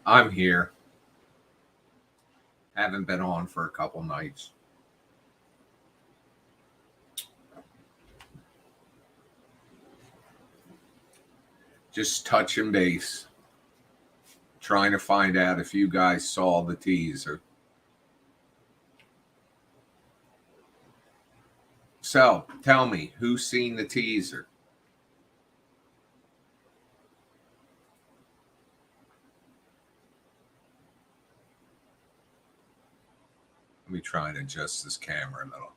I'm here. Haven't been on for a couple nights. Just touching base. Trying to find out if you guys saw the teaser. So, tell me, who's seen the teaser? Let me try and adjust this camera a little.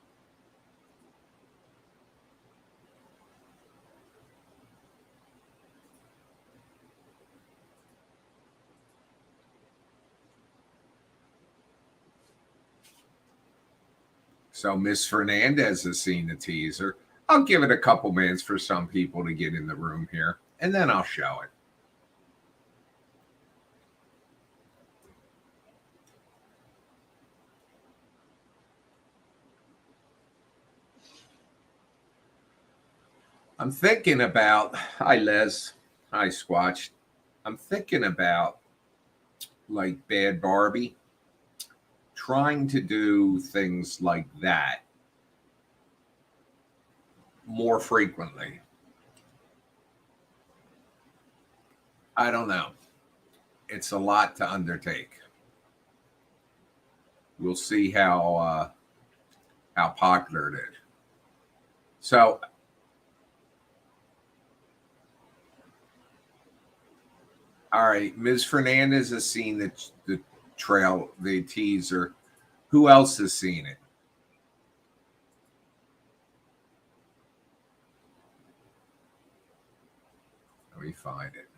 So Miss Fernandez has seen the teaser. I'll give it a couple minutes for some people to get in the room here, and then I'll show it. I'm thinking about, hi Les, hi Squatch. I'm thinking about like Bad Barbie, trying to do things like that more frequently. I don't know. It's a lot to undertake. We'll see how popular it is. So, all right, Ms. Fernandez has seen the teaser. Who else has seen it? Let me find it.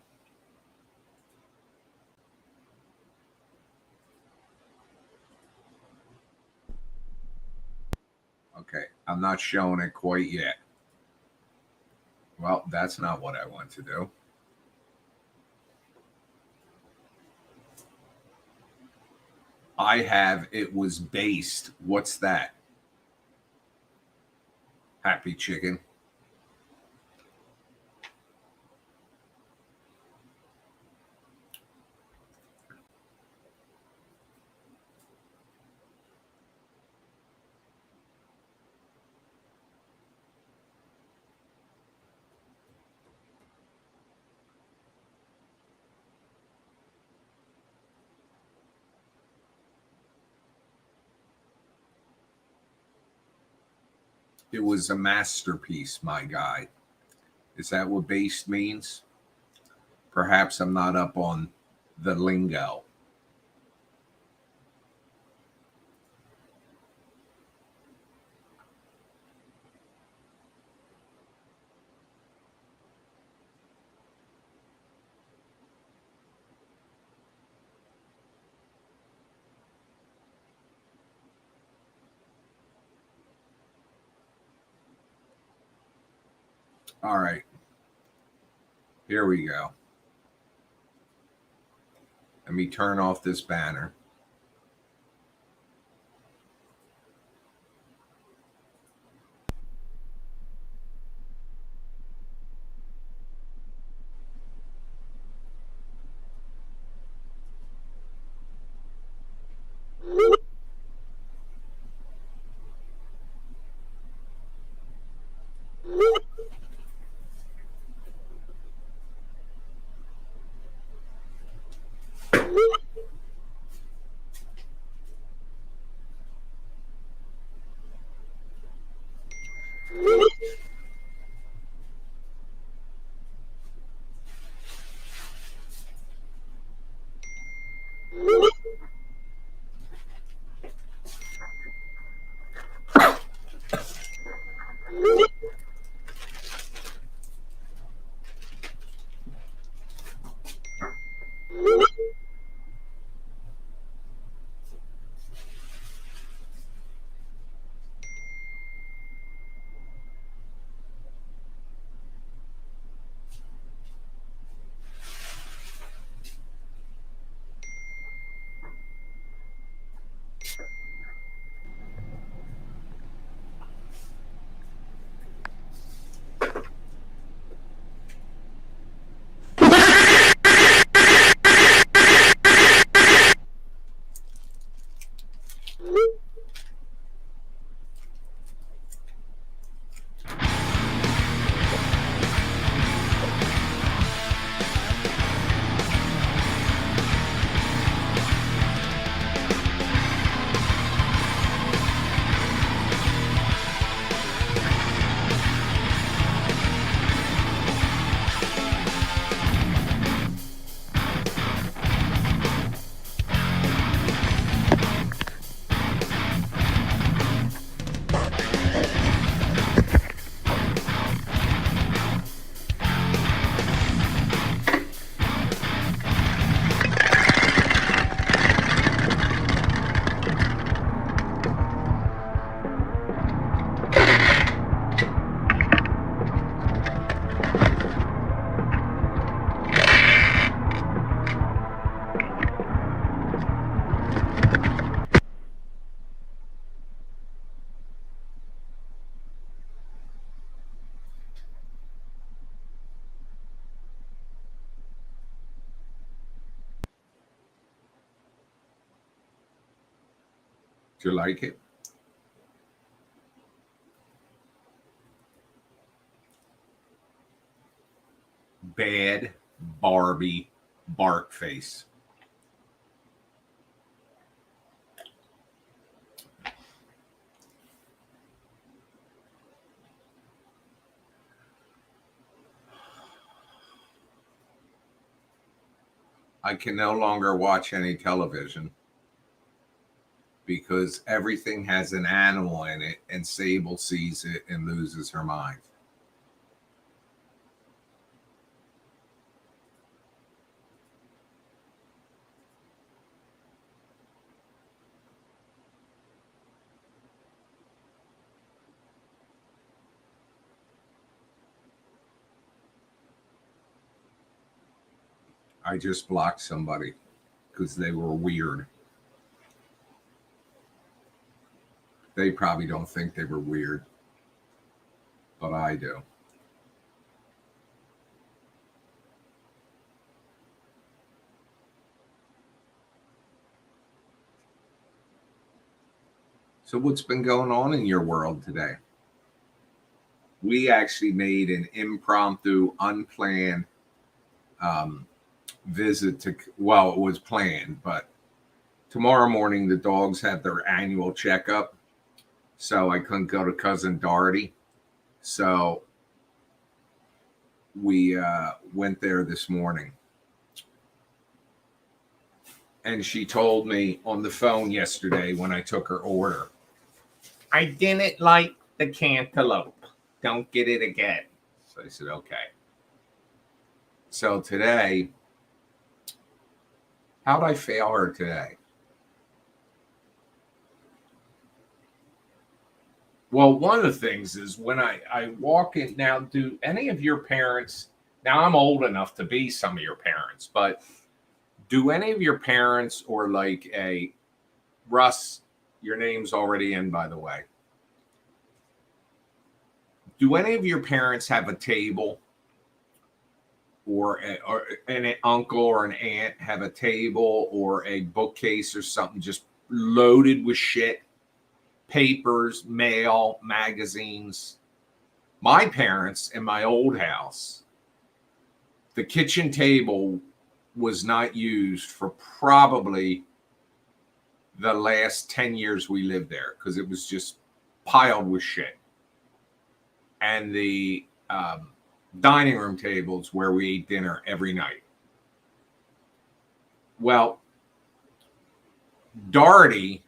Okay, I'm not showing it quite yet. Well, that's not what I want to do. I have it was based. What's that? Happy chicken. It was a masterpiece, my guy. Is that what based means? Perhaps I'm not up on the lingo. All right. Here we go. Let me turn off this banner. Do you like it? Bad Barbie bark face. I can no longer watch any television because everything has an animal in it, and Sable sees it and loses her mind. I just blocked somebody because they were weird. They probably don't think they were weird, but I do. So, what's been going on in your world today? We actually made an impromptu, unplanned visit to, well, it was planned, but tomorrow morning the dogs have their annual checkup. So, I couldn't go to Cousin Doherty. So, we went there this morning. And she told me on the phone yesterday when I took her order, I didn't like the cantaloupe. Don't get it again. So I said, okay. So today, how'd I fail her today? Well, one of the things is when I walk in now, do any of your parents, now I'm old enough to be some of your parents, but do any of your parents or like a Russ, your name's already in, by the way. Do any of your parents have a table or an uncle or an aunt have a table or a bookcase or something just loaded with shit, papers, mail, magazines? My parents in my old house, the kitchen table was not used for probably the last 10 years we lived there because it was just piled with shit. And the dining room tables where we ate dinner every night. Well, Doherty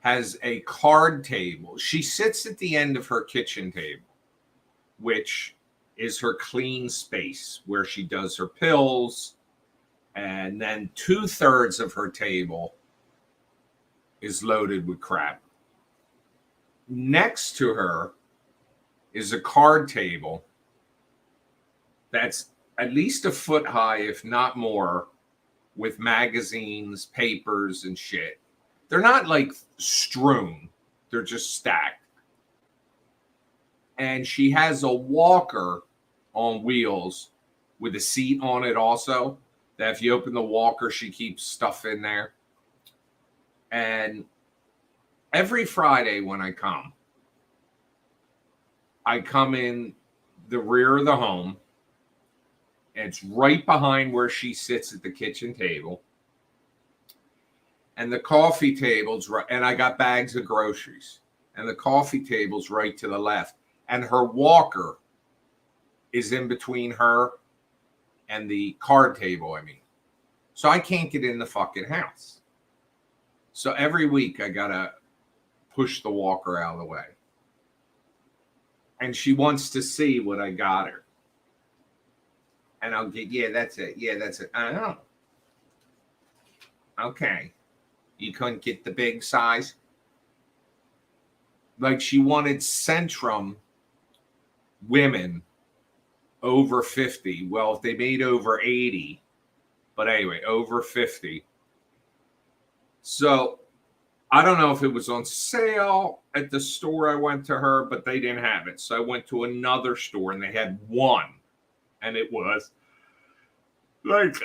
has a card table. She sits at the end of her kitchen table, which is her clean space where she does her pills. And then 2/3 of her table is loaded with crap. Next to her is a card table that's at least a foot high, if not more, with magazines, papers, and shit. They're not like strewn, they're just stacked. And she has a walker on wheels with a seat on it also. That if you open the walker, she keeps stuff in there. And every Friday when I come in the rear of the home. And it's right behind where she sits at the kitchen table. And the coffee table's right, and I got bags of groceries. And the coffee table's right to the left. And her walker is in between her and the card table, I mean. So I can't get in the fucking house. So every week I gotta push the walker out of the way. And she wants to see what I got her. And I'll get, yeah, that's it. Yeah, that's it. I know. Okay. You couldn't get the big size? Like she wanted Centrum women over 50. Well, if they made over 80, but anyway, over 50. So I don't know if it was on sale at the store I went to her, but they didn't have it. So I went to another store and they had one. And it was like,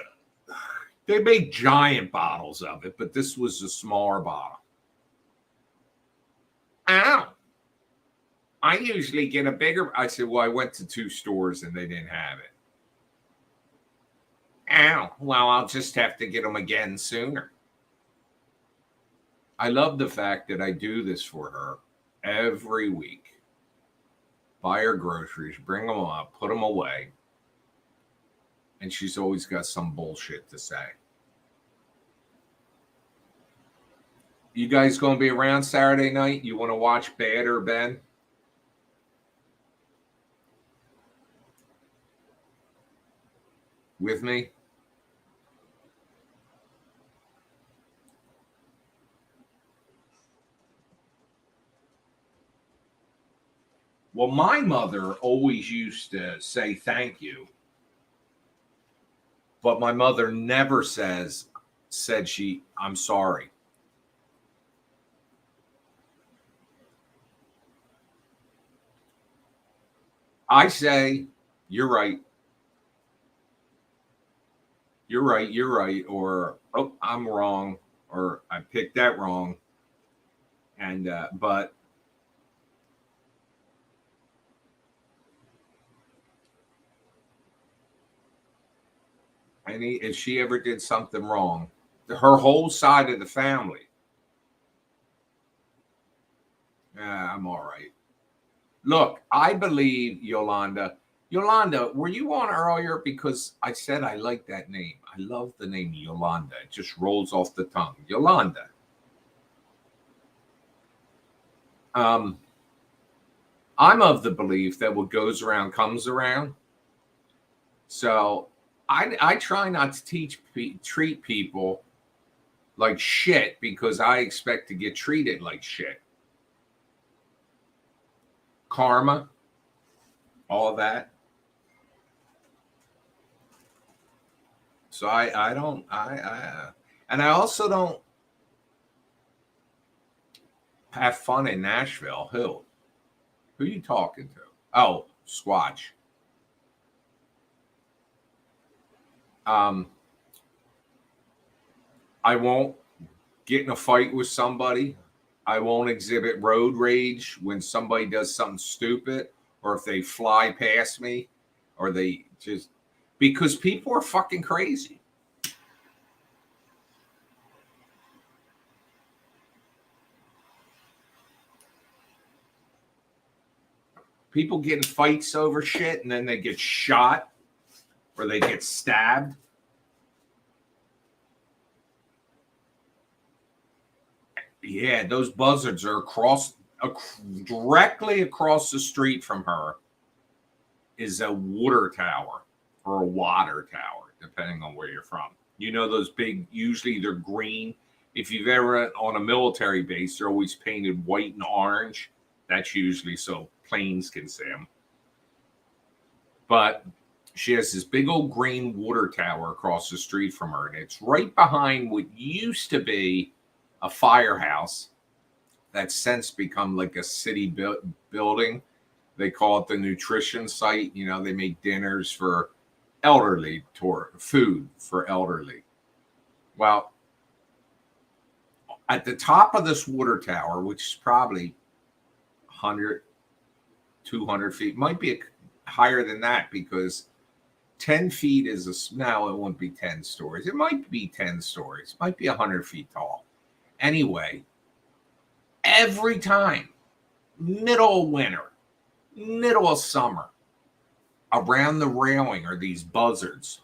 they make giant bottles of it, but this was a smaller bottle. Ow. I usually get a bigger. I said, well, I went to 2 stores and they didn't have it. Ow. Well, I'll just have to get them again sooner. I love the fact that I do this for her every week. Buy her groceries, bring them up, put them away. And she's always got some bullshit to say. You guys going to be around Saturday night? You want to watch Bad or Ben? With me? Well, my mother always used to say thank you. But my mother never said I'm sorry. I say, you're right. You're right. You're right. Or, oh, I'm wrong. Or I picked that wrong. And, but if she ever did something wrong, her whole side of the family, I'm all right. Look, I believe Yolanda. Yolanda, were you on earlier? Because I said I like that name. I love the name Yolanda. It just rolls off the tongue. Yolanda. I'm of the belief that what goes around comes around. So I try not to treat people like shit because I expect to get treated like shit. Karma, all that. So I don't and I also don't have fun in Nashville. Who are you talking to? Oh, Squatch. I won't get in a fight with somebody. I won't exhibit road rage when somebody does something stupid or if they fly past me or they just because people are fucking crazy. People get in fights over shit and then they get shot or they get stabbed. Yeah, those buzzards are directly across the street from her is a water tower or a water tower, depending on where you're from. You know those big, usually they're green. If you've ever on a military base, they're always painted white and orange. That's usually so planes can see them. But she has this big old green water tower across the street from her, and it's right behind what used to be a firehouse that's since become like a city building. They call it the nutrition site. You know, they make dinners for elderly, food for elderly. Well, At the top of this water tower, which is probably 100, 200 feet, might be higher than that because 10 feet is now it won't be 10 stories. It might be 10 stories, it might be 100 feet tall. Anyway, every time, middle of winter, middle of summer, around the railing are these buzzards.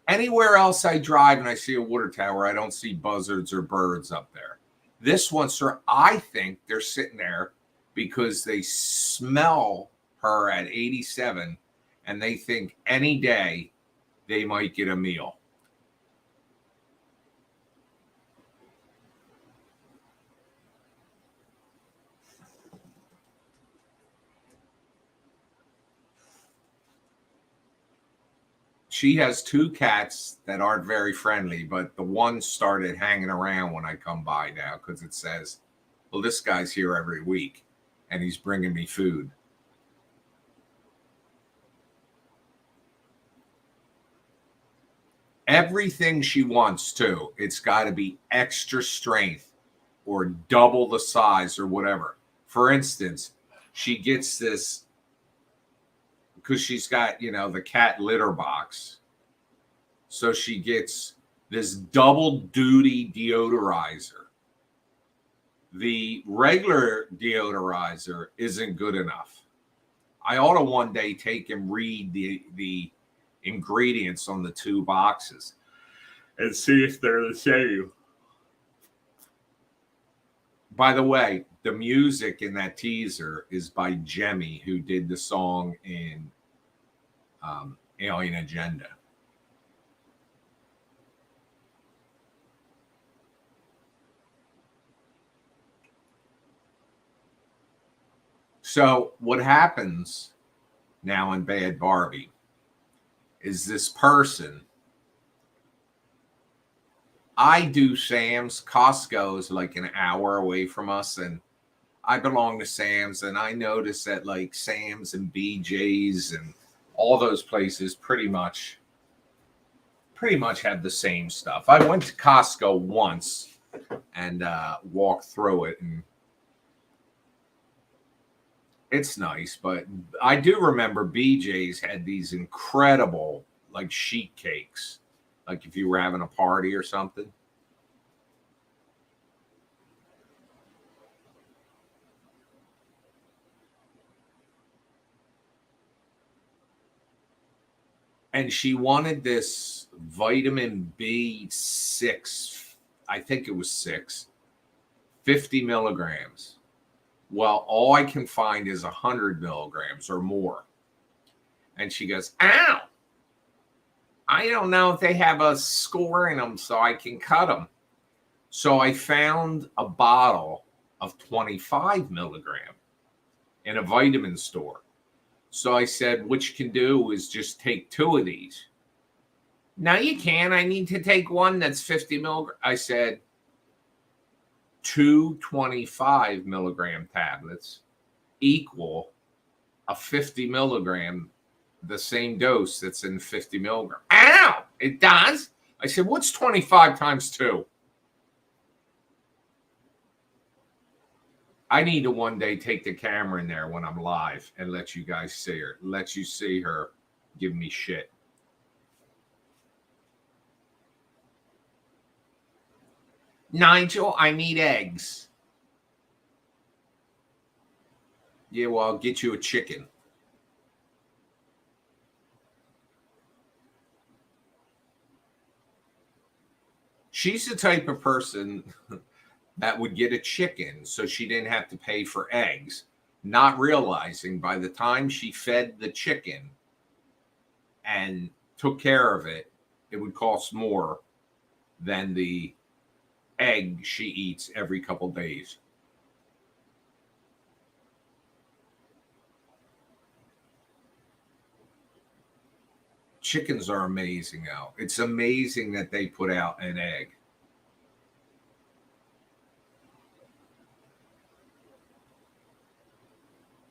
Anywhere else I drive and I see a water tower, I don't see buzzards or birds up there. This one, sir, I think they're sitting there because they smell her at 87 and they think any day they might get a meal. She has 2 cats that aren't very friendly, but the one started hanging around when I come by now because it says, well, this guy's here every week and he's bringing me food. Everything she wants too, it's got to be extra strength or double the size or whatever. For instance, she gets this because she's got, the cat litter box. So she gets this double duty deodorizer. The regular deodorizer isn't good enough. I ought to one day take and read the ingredients on the 2 boxes and see if they're the same. By the way, the music in that teaser is by Jemmy, who did the song in Alien Agenda. So what happens now in Bad Barbie is this person, I do Sam's. Costco is like an hour away from us, and I belong to Sam's, and I notice that like Sam's and BJ's and all those places pretty much have the same stuff. I went to Costco once and walked through it, and it's nice, but I do remember BJ's had these incredible like sheet cakes, like if you were having a party or something. And she wanted this vitamin B6, I think it was 50 milligrams. Well, all I can find is 100 milligrams or more. And she goes, ow, I don't know if they have a score in them so I can cut them. So I found a bottle of 25 milligram in a vitamin store. So I said, what you can do is just take 2 of these. No, you can't. I need to take one that's 50 milligrams. I said, 2 25 milligram tablets equal a 50 milligram, the same dose that's in 50 milligram. Ow! It does? I said, what's 25 times 2? I need to one day take the camera in there when I'm live and let you guys see her. Let you see her give me shit. Nigel, I need eggs. Yeah, well, I'll get you a chicken. She's the type of person that would get a chicken so she didn't have to pay for eggs, not realizing by the time she fed the chicken and took care of it, it would cost more than the egg she eats every couple days. Chickens are amazing out. It's amazing that they put out an egg.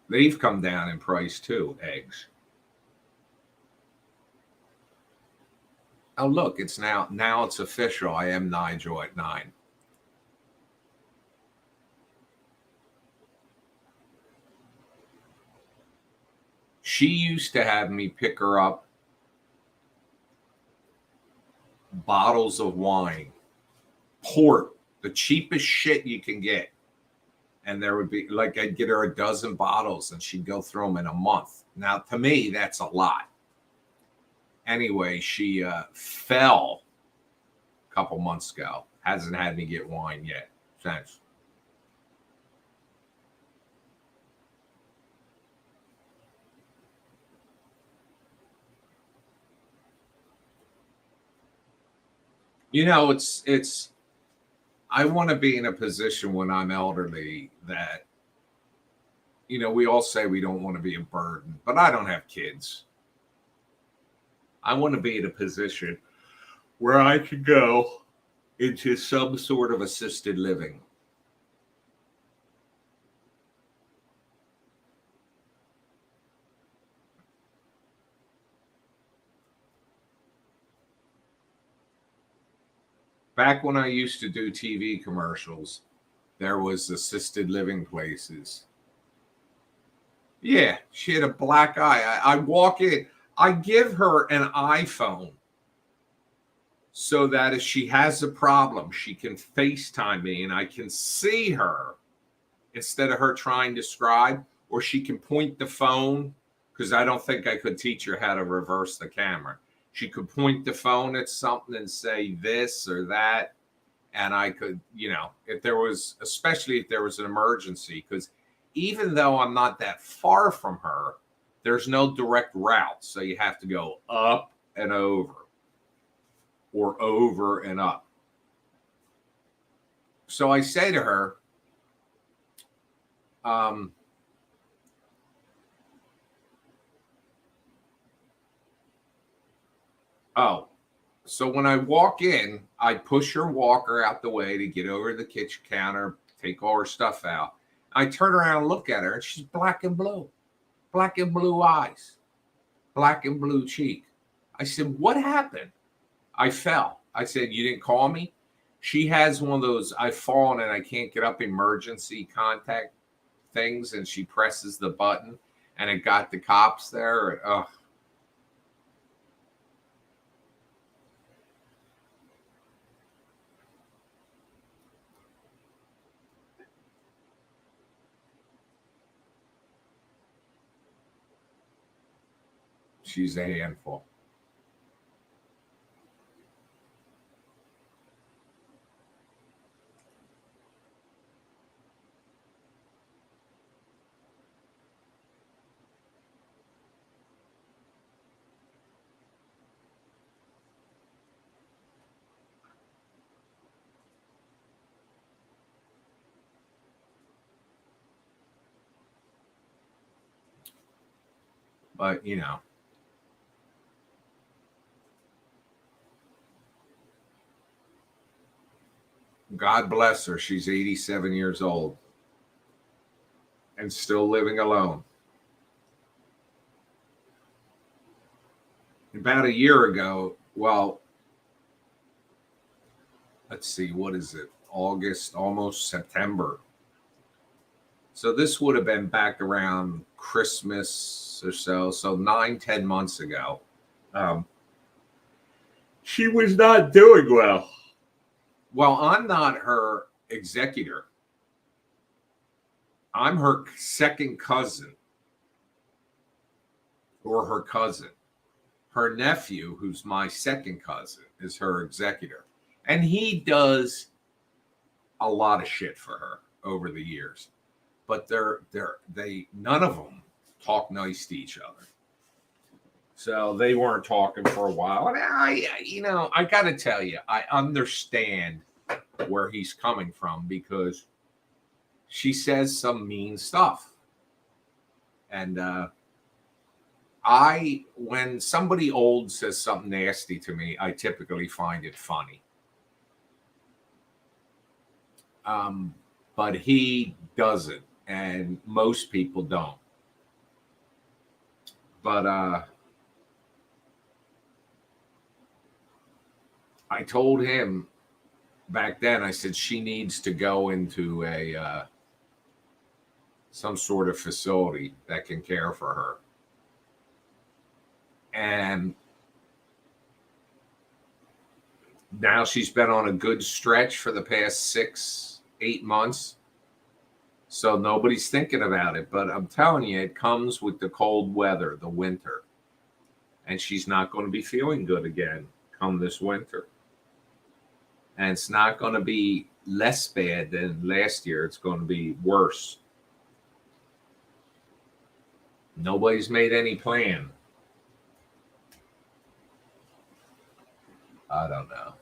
They've come down in price too, eggs. Oh, look, it's now it's official. I am Nigel at 9. She used to have me pick her up bottles of wine, port, the cheapest shit you can get. And there would be like, I'd get her a dozen bottles and she'd go through them in a month. Now, to me, that's a lot. Anyway, she fell a couple months ago. Hasn't had me get wine yet since. You know, it's I want to be in a position when I'm elderly that, you know, we all say we don't want to be a burden, but I don't have kids. I want to be in a position where I could go into some sort of assisted living. Back when I used to do TV commercials, there was assisted living places. Yeah, she had a black eye. I walk in, I give her an iPhone so that if she has a problem, she can FaceTime me and I can see her instead of her trying to scribe, or she can point the phone because I don't think I could teach her how to reverse the camera. She could point the phone at something and say this or that. And I could, you know, if there was, especially if there was an emergency, because even though I'm not that far from her, there's no direct route. So you have to go up and over or over and up. So I say to her, oh, so when I walk in, I push her walker out the way to get over to the kitchen counter, take all her stuff out. I turn around and look at her, and she's black and blue eyes, black and blue cheek. I said, "What happened?" I fell. I said, "You didn't call me?" She has one of those I've fallen and I can't get up emergency contact things, and she presses the button, and it got the cops there. Oh, she's a handful. But, you know, God bless her. She's 87 years old and still living alone. About a year ago, well, let's see, what is it? August, almost September. So this would have been back around Christmas or so. So 9, 10 months ago. Um, she was not doing well. Well, I'm not her executor. I'm her second cousin or her cousin. Her nephew, who's my second cousin, is her executor. And he does a lot of shit for her over the years. But they none of them talk nice to each other. So they weren't talking for a while. And I got to tell you, I understand where he's coming from because she says some mean stuff. And when somebody old says something nasty to me, I typically find it funny. But he doesn't, and most people don't. But I told him back then, I said she needs to go into a some sort of facility that can care for her. And now she's been on a good stretch for the past 6-8 months. So nobody's thinking about it. But I'm telling you, it comes with the cold weather, the winter. And she's not going to be feeling good again come this winter. And it's not going to be less bad than last year. It's going to be worse. Nobody's made any plan. I don't know.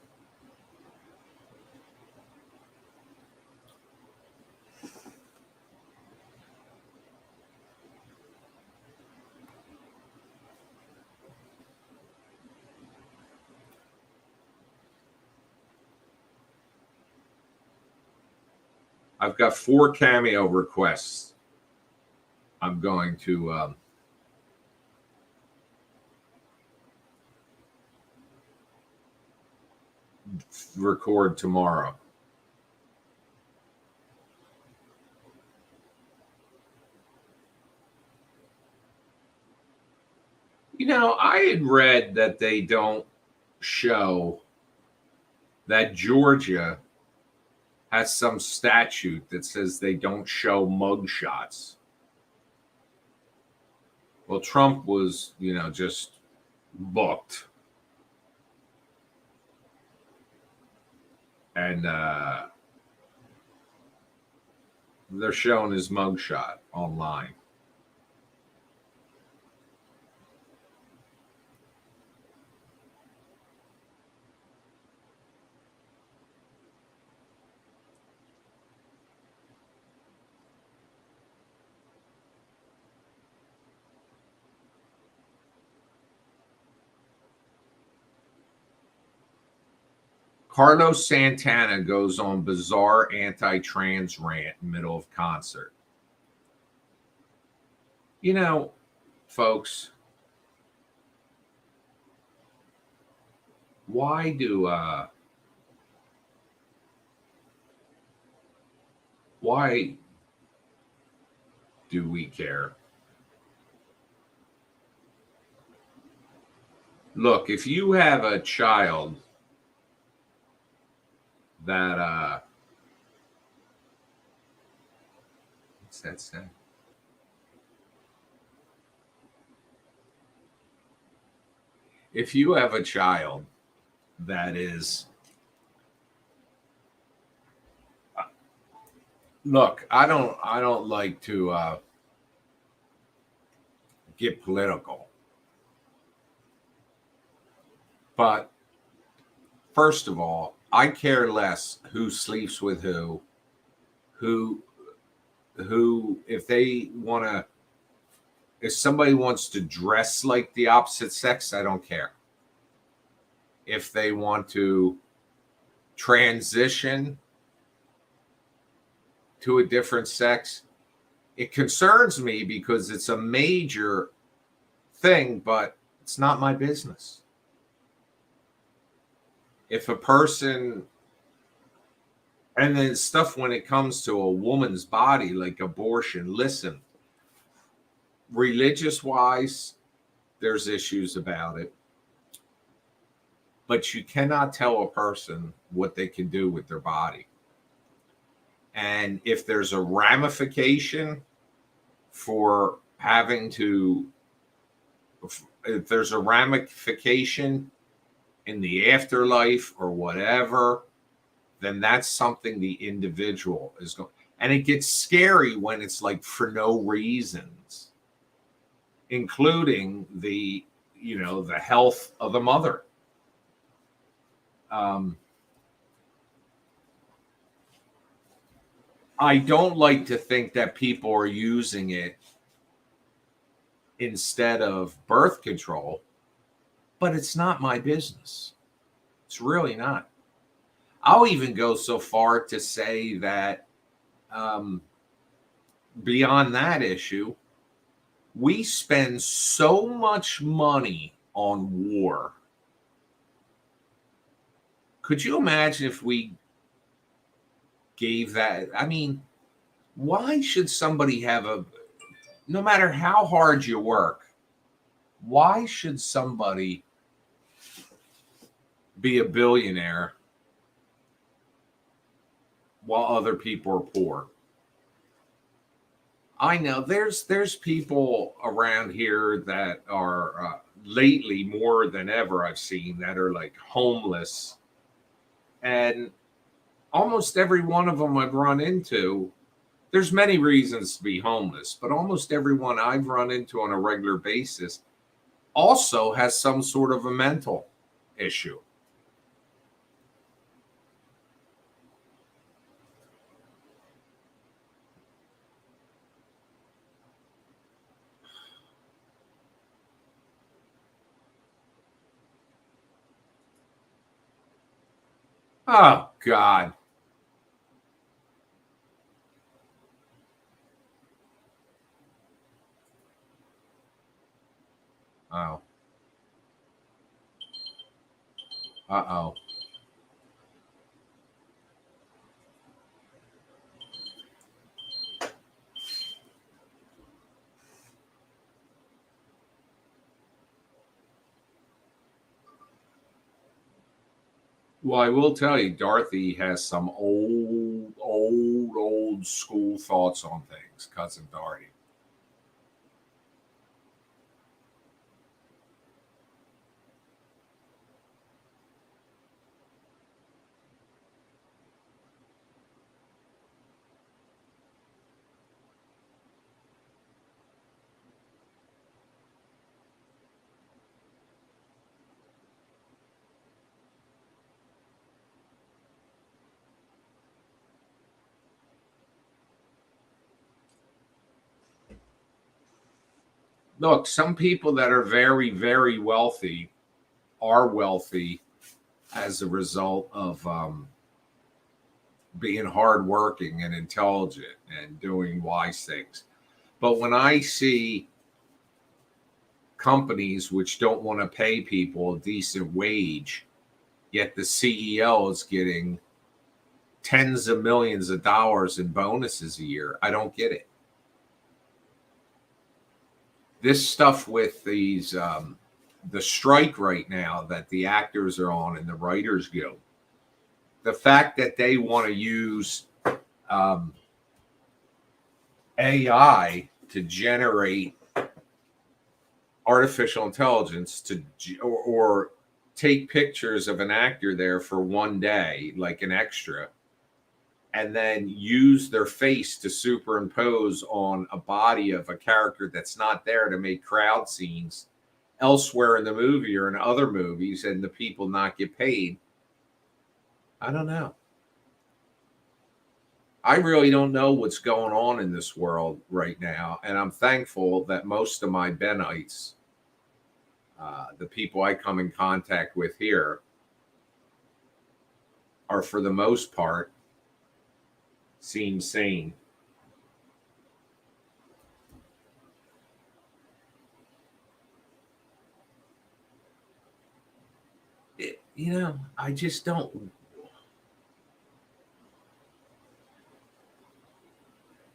I've got 4 cameo requests. I'm going to record tomorrow. You know, I had read that they don't show that Georgia has some statute that says they don't show mugshots. Well, Trump was, just booked. And they're showing his mugshot online. Carlos Santana goes on bizarre anti-trans rant in middle of concert. Folks, why do we care? Look, if you have a child that what's that say? If you have a child that is look, I don't like to get political. But first of all, I care less who sleeps with who if they want to, if somebody wants to dress like the opposite sex, I don't care. If they want to transition to a different sex, it concerns me because it's a major thing, but it's not my business. If a person, and then stuff when it comes to a woman's body, like abortion, listen, religious wise, there's issues about it. But you cannot tell a person what they can do with their body. And if there's a ramification for having to, if there's a ramification in the afterlife or whatever, then that's something the individual is going. And it gets scary when it's like for no reasons, including the health of the mother. I don't like to think that people are using it instead of birth control, but it's not my business. It's really not. I'll even go so far to say that beyond that issue, we spend so much money on war. Could you imagine if we gave that? I mean, why should somebody have no matter how hard you work, Why should somebody be a billionaire while other people are poor? I know there's people around here that are lately more than ever I've seen that are like homeless, and almost every one of them I've run into. There's many reasons to be homeless, but almost everyone I've run into on a regular basis also has some sort of a mental issue. Oh God. Oh. Uh-oh. Well, I will tell you, Dorothy has some old school thoughts on things, cousin Dorothy. Look, some people that are very, very wealthy are wealthy as a result of being hardworking and intelligent and doing wise things. But when I see companies which don't want to pay people a decent wage, yet the CEO is getting tens of millions of dollars in bonuses a year, I don't get it. This stuff with the strike right now that the actors are on and the writers guild, the fact that they want to use um, AI to generate artificial intelligence or take pictures of an actor there for one day, like an extra, and then use their face to superimpose on a body of a character that's not there to make crowd scenes elsewhere in the movie or in other movies, and the people not get paid. I don't know. I really don't know what's going on in this world right now, and I'm thankful that most of my Benites, the people I come in contact with here, are for the most part seem sane. I just don't.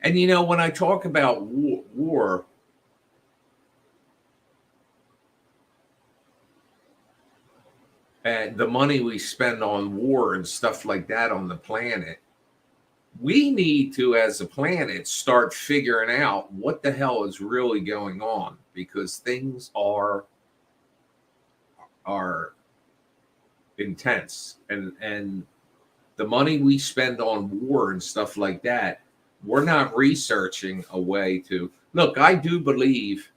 And when I talk about war, and the money we spend on war and stuff like that on the planet, we need to, as a planet, start figuring out what the hell is really going on, because things are intense, and the money we spend on war and stuff like that, we're not researching a way to look. I do believe,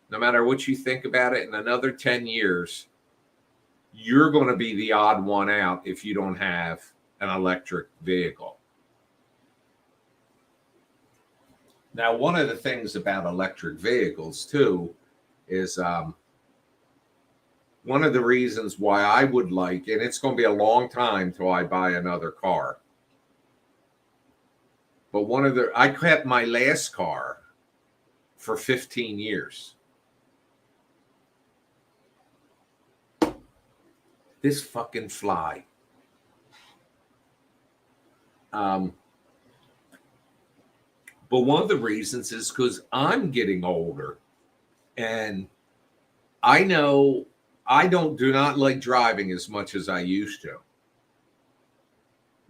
no matter what you think about it, in another 10 years, you're going to be the odd one out if you don't have an electric vehicle. Now, one of the things about electric vehicles, too, is one of the reasons why I would like, and it's going to be a long time till I buy another car. But I kept my last car for 15 years. This fucking fly. But one of the reasons is because I'm getting older, and I know I do not like driving as much as I used to.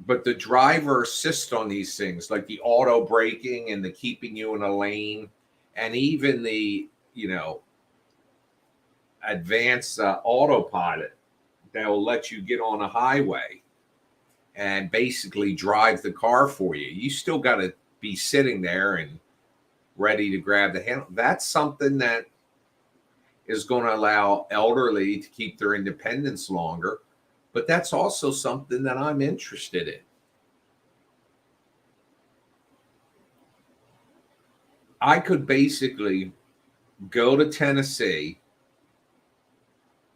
But the driver assists on these things, like the auto braking and the keeping you in a lane, and even the advanced autopilot that will let you get on a highway and basically drive the car for you. You still got to be sitting there and ready to grab the handle. That's something that is going to allow elderly to keep their independence longer. But that's also something that I'm interested in. I could basically go to Tennessee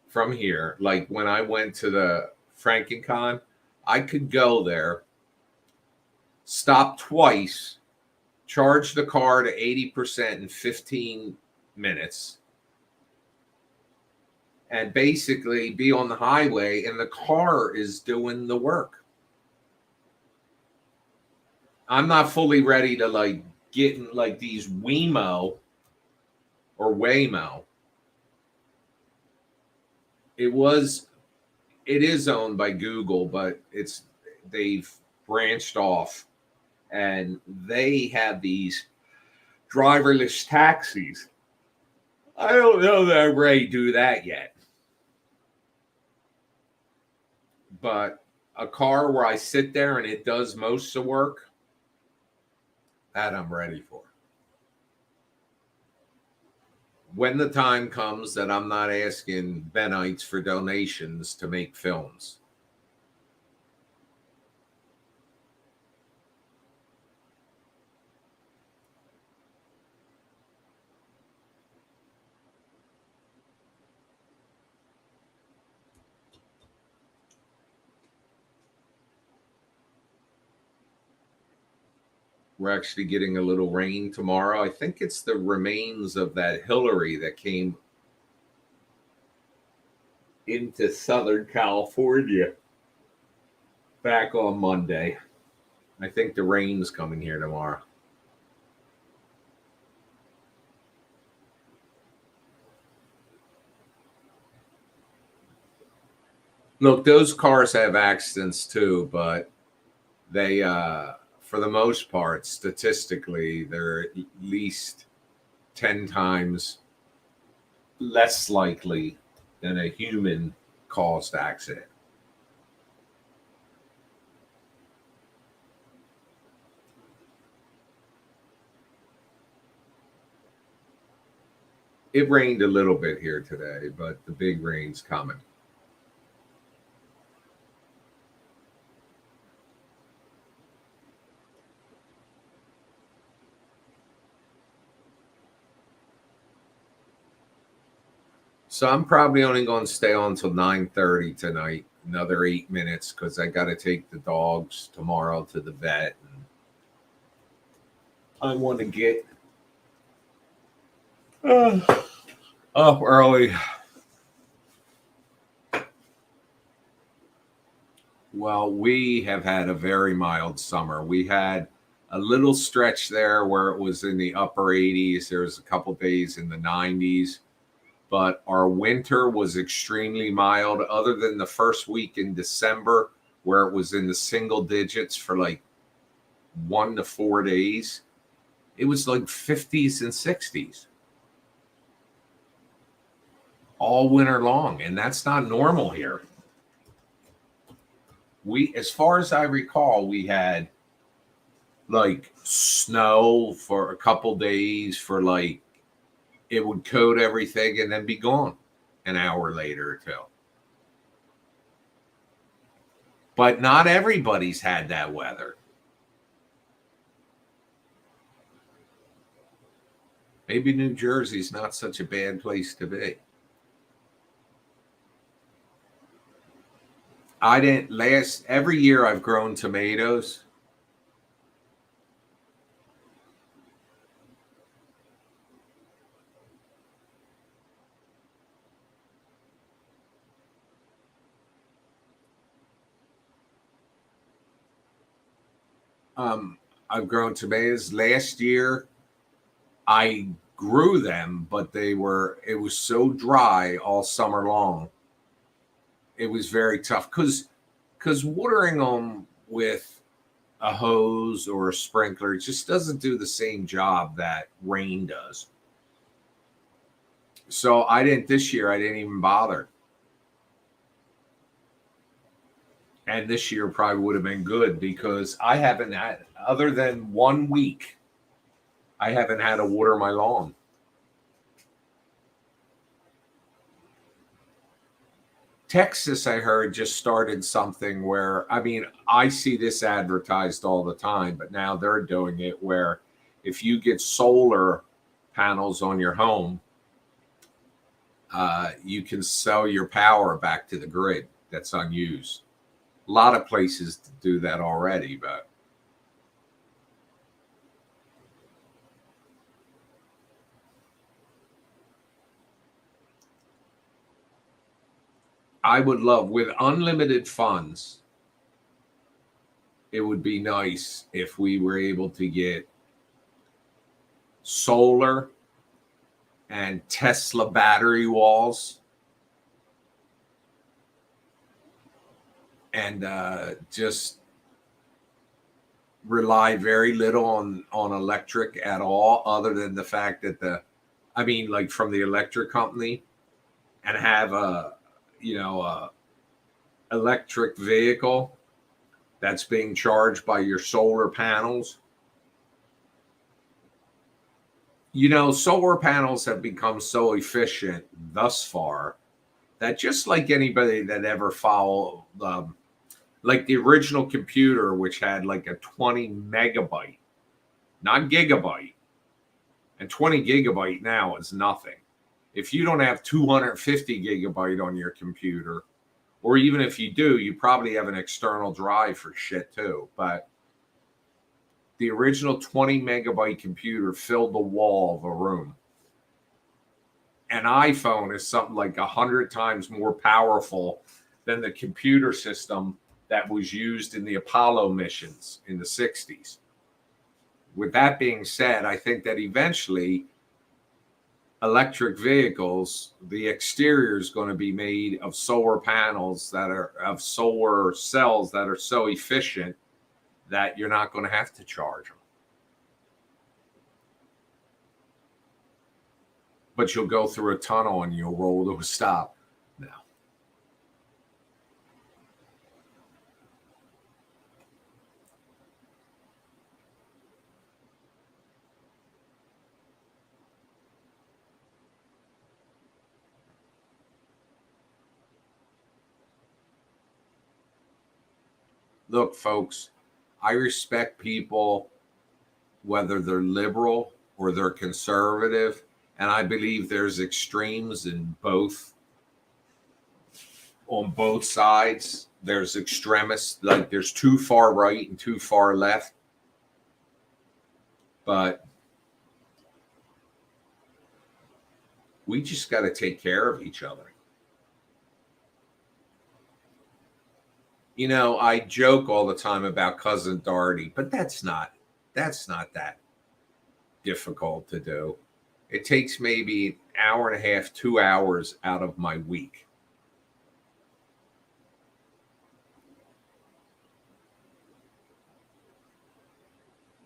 from here. Like when I went to the FrankenCon, I could go there, stop twice, charge the car to 80% in 15 minutes, and basically be on the highway, and the car is doing the work. I'm not fully ready to like get in like these Waymo or Waymo. It is owned by Google, but they've branched off, and they have these driverless taxis. I don't know that I'm ready to do that yet. But a car where I sit there and it does most of the work, that I'm ready for. When the time comes that I'm not asking Benites for donations to make films. We're actually getting a little rain tomorrow. I think it's the remains of that Hillary that came into Southern California back on Monday. I think the rain's coming here tomorrow. Look, those cars have accidents too, but they, for the most part, statistically, they're at least 10 times less likely than a human caused accident. It rained a little bit here today, but the big rain's coming. So I'm probably only going to stay on until 9:30 tonight, another 8 minutes, because I got to take the dogs tomorrow to the vet. And I want to get up early. Well, we have had a very mild summer. We had a little stretch there where it was in the upper 80s. There was a couple days in the 90s, but our winter was extremely mild, other than the first week in December where it was in the single digits for like 1 to 4 days. It was like 50s and 60s all winter long, and that's not normal here. As far as I recall, we had like snow for a couple days, for like it would coat everything and then be gone an hour later or two. But not everybody's had that weather. Maybe New Jersey's not such a bad place to be. I didn't last every year I've grown tomatoes. I've grown tomatoes. Last year, I grew them, but it was so dry all summer long. It was very tough because watering them with a hose or a sprinkler just doesn't do the same job that rain does. So this year I didn't even bother. And this year probably would have been good because I haven't had, other than 1 week, I haven't had to water my lawn. Texas, I heard, just started something where, I mean, I see this advertised all the time, but now they're doing it where if you get solar panels on your home, you can sell your power back to the grid that's unused. A lot of places do that already, but I would love, with unlimited funds, it would be nice if we were able to get solar and Tesla battery walls and just rely very little on electric at all, other than the fact that like from the electric company, and have a electric vehicle that's being charged by your solar panels. Solar panels have become so efficient thus far that, just like anybody that ever followed, like the original computer, which had like a 20 megabyte, not gigabyte, and 20 gigabyte now is nothing. If you don't have 250 gigabyte on your computer, or even if you do, you probably have an external drive for shit too. But the original 20 megabyte computer filled the wall of a room. An iPhone is something like 100 times more powerful than the computer system that was used in the Apollo missions in the 60s. With that being said, I think that eventually electric vehicles, the exterior is going to be made of solar panels of solar cells that are so efficient that you're not going to have to charge them. But you'll go through a tunnel and you'll roll to a stop. No. Look, folks, I respect people, whether they're liberal or they're conservative, and I believe there's extremes on both sides. There's extremists, like there's too far right and too far left. But we just got to take care of each other. I joke all the time about Cousin Darty, but that's not that difficult to do. It takes maybe an hour and a half, 2 hours out of my week.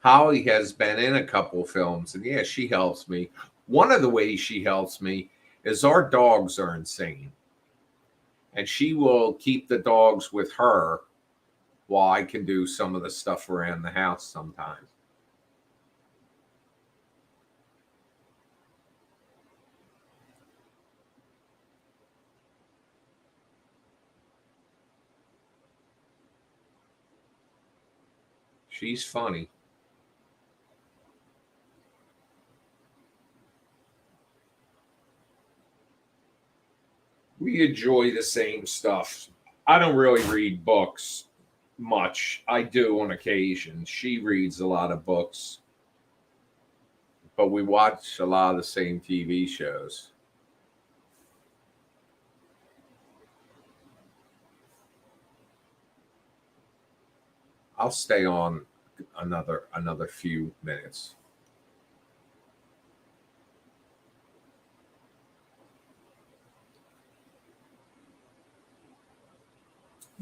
Holly has been in a couple films, and yeah, she helps me. One of the ways she helps me is our dogs are insane. And she will keep the dogs with her while I can do some of the stuff around the house sometimes. She's funny. We enjoy the same stuff. I don't really read books much. I do on occasion. She reads a lot of books, but we watch a lot of the same TV shows. I'll stay on another few minutes.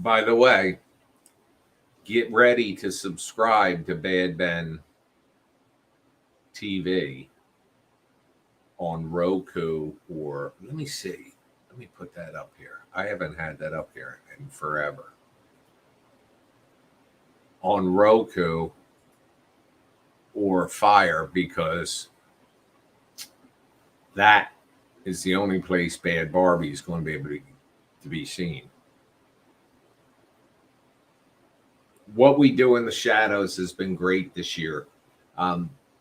By the way, get ready to subscribe to Bad Ben TV on Roku, or let me see. Let me put that up here. I haven't had that up here in forever. On Roku or Fire, because that is the only place Bad Barbie is going to be able to be seen. What we do in the shadows has been great this year.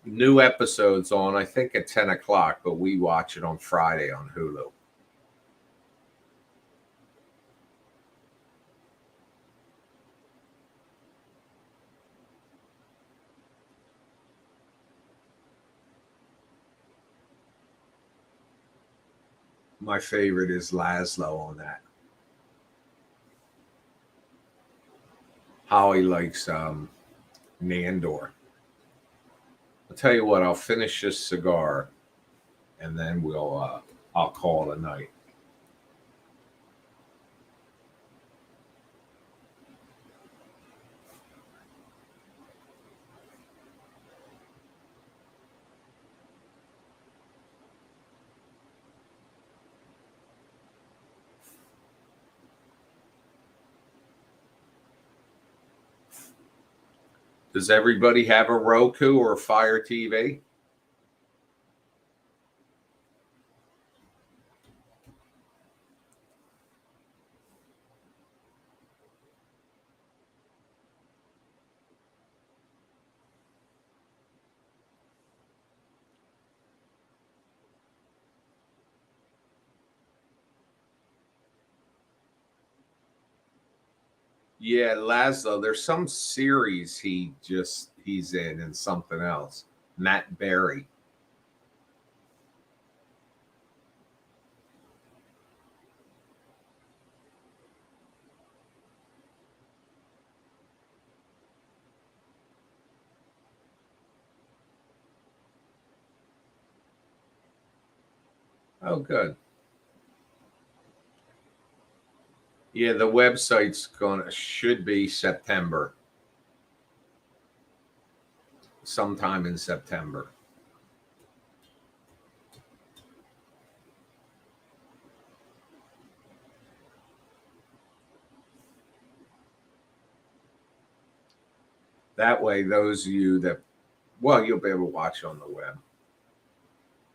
New episodes on, I think, at 10 o'clock, but we watch it on Friday on Hulu. My favorite is Laszlo on that. Holly likes Nandor. I'll tell you what, I'll finish this cigar and then I'll call it a night. Does everybody have a Roku or a Fire TV? Yeah, Laszlo. There's some series he's in and something else. Matt Berry. Oh, good. Yeah, the website's should be September. Sometime in September. That way, those of you that, well, you'll be able to watch on the web.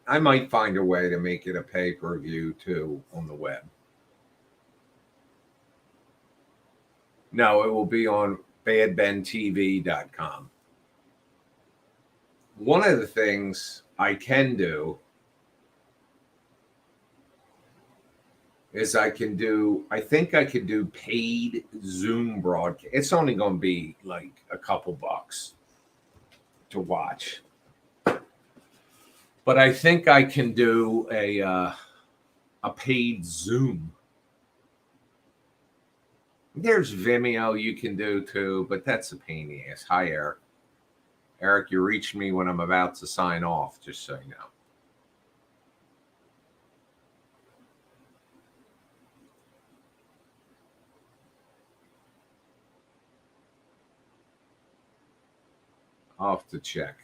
I might find a way to make it a pay-per-view too on the web. No, it will be on badbentv.com. One of the things I can do is I think I could do paid Zoom broadcast. It's only going to be like a couple bucks to watch. But I think I can do a paid Zoom. There's Vimeo you can do too, but that's a pain in the ass. Hi, Eric. Eric, you reached me when I'm about to sign off, just so you know. I'll have to check.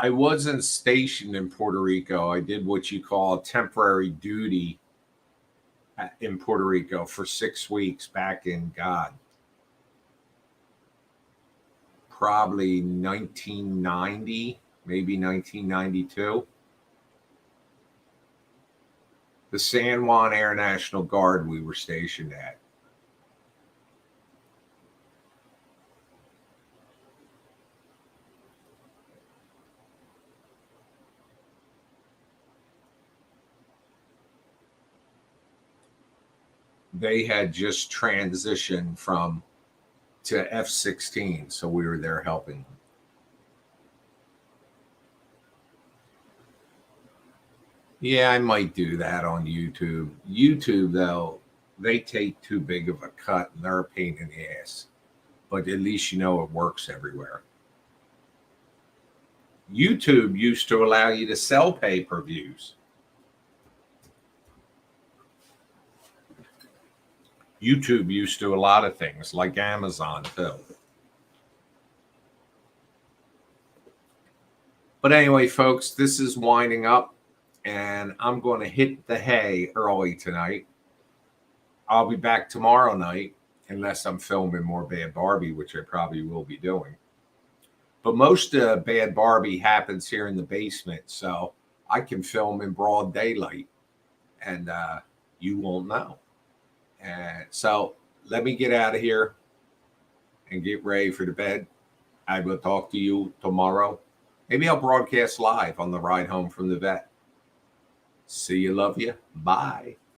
I wasn't stationed in Puerto Rico. I did what you call temporary duty in Puerto Rico for 6 weeks back in probably 1990, maybe 1992. The San Juan Air National Guard we were stationed at. They had just transitioned to F-16, so we were there helping them. Yeah, I might do that on YouTube. YouTube, though, they take too big of a cut and they're a pain in the ass. But at least you know it works everywhere. YouTube used to allow you to sell pay per views. YouTube used to do a lot of things like Amazon, too. But anyway, folks, this is winding up, and I'm going to hit the hay early tonight. I'll be back tomorrow night, unless I'm filming more Bad Barbie, which I probably will be doing. But most of Bad Barbie happens here in the basement, so I can film in broad daylight, and you won't know. And so let me get out of here and get ready for the bed. I will talk to you tomorrow. Maybe I'll broadcast live on the ride home from the vet. See you, love you. Bye.